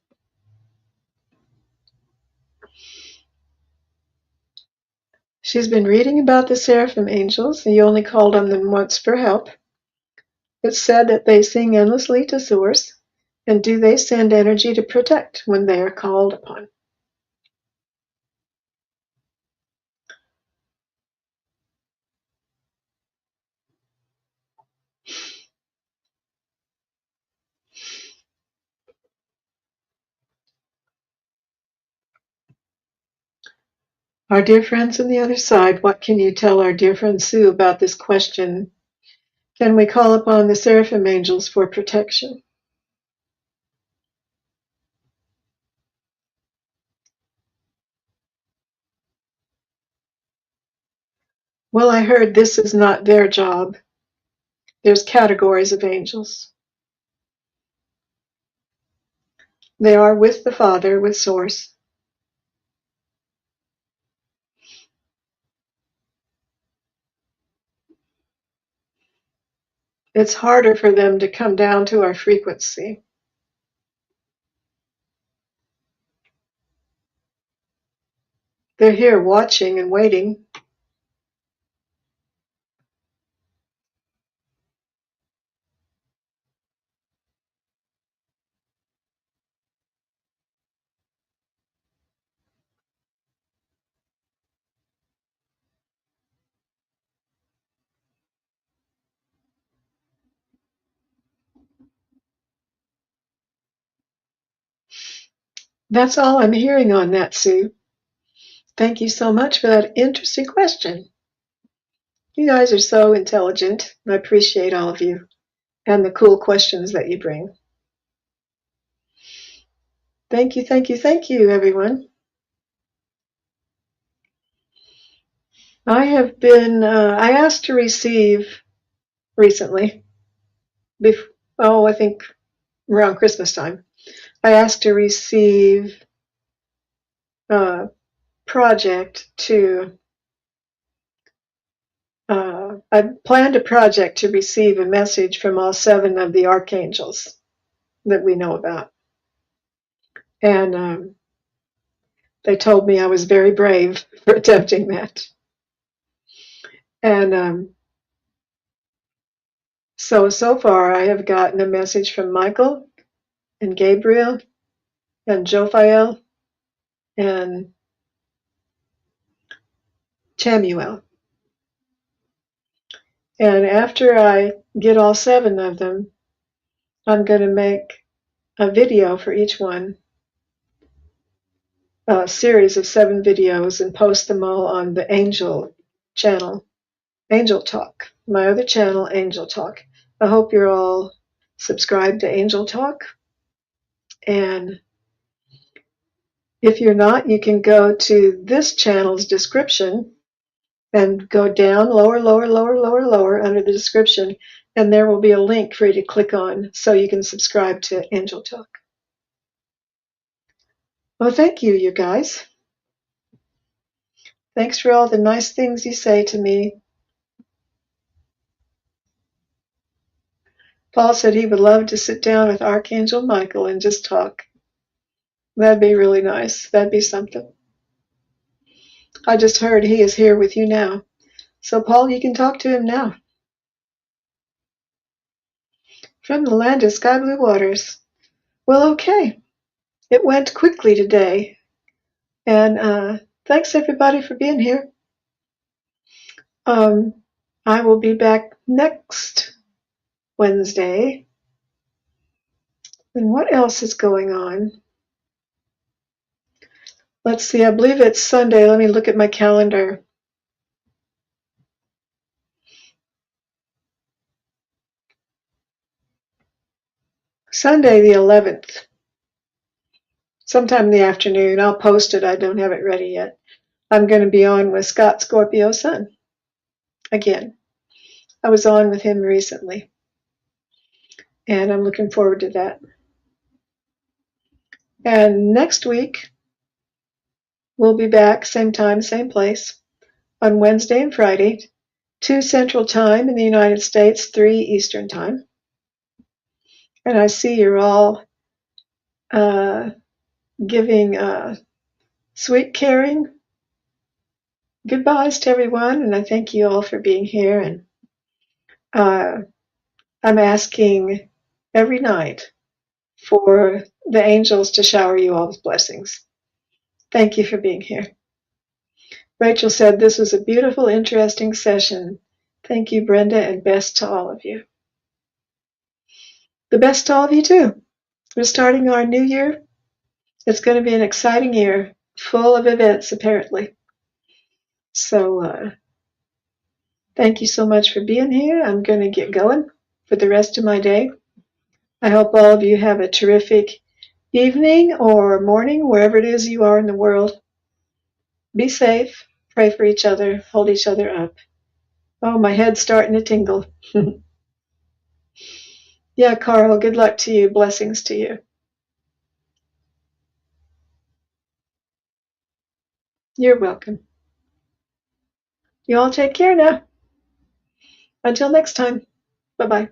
She's been reading about the seraphim angels, and you only called on them once for help. It's said that they sing endlessly to source, and do they send energy to protect when they are called upon? Our dear friends on the other side, what can you tell our dear friend Sue about this question? Can we call upon the seraphim angels for protection? Well, I heard this is not their job. There's categories of angels. They are with the Father, with Source. It's harder for them to come down to our frequency. They're here watching and waiting. That's all I'm hearing on that, Sue. Thank you so much for that interesting question. You guys are so intelligent. I appreciate all of you and the cool questions that you bring. Thank you, thank you, thank you, everyone. I have been, I asked to receive recently, I think around Christmas time, I asked to receive a project to, I planned a project to receive a message from all 7 of the archangels that we know about. And they told me I was very brave for attempting that. And so far I have gotten a message from Michael and Gabriel and Jophiel and Chamuel. And after I get all 7 of them, I'm going to make a video for each one, a series of 7 videos, and post them all on the Angel channel, Angel Talk, my other channel, Angel Talk. I hope you're all subscribed to Angel Talk. And if you're not, you can go to this channel's description and go down lower, lower, lower, lower, lower under the description, and there will be a link for you to click on so you can subscribe to Angel Talk. Well, thank you, you guys. Thanks for all the nice things you say to me. Paul said he would love to sit down with Archangel Michael and just talk. That'd be really nice. That'd be something. I just heard he is here with you now. So, Paul, you can talk to him now. From the land of sky blue waters. Well, okay. It went quickly today. And thanks, everybody, for being here. I will be back next Wednesday. And what else is going on? Let's see, I believe it's Sunday. Let me look at my calendar. Sunday the 11th. Sometime in the afternoon. I'll post it. I don't have it ready yet. I'm going to be on with Scott Scorpio Sun. Again. I was on with him recently. And I'm looking forward to that. And next week, we'll be back, same time, same place, on Wednesday and Friday, 2 Central Time in the United States, 3 Eastern Time. And I see you're all giving sweet, caring goodbyes to everyone, and I thank you all for being here. And I'm asking every night for the angels to shower you all with blessings. Thank you for being here. Rachel said this was a beautiful, interesting session. Thank you, Brenda, and best to all of you. The best to all of you, too. We're starting our new year. It's going to be an exciting year, full of events, apparently. So thank you so much for being here. I'm going to get going for the rest of my day. I hope all of you have a terrific evening or morning, wherever it is you are in the world. Be safe. Pray for each other. Hold each other up. Oh, my head's starting to tingle. Yeah, Carl, good luck to you. Blessings to you. You're welcome. You all take care now. Until next time. Bye-bye.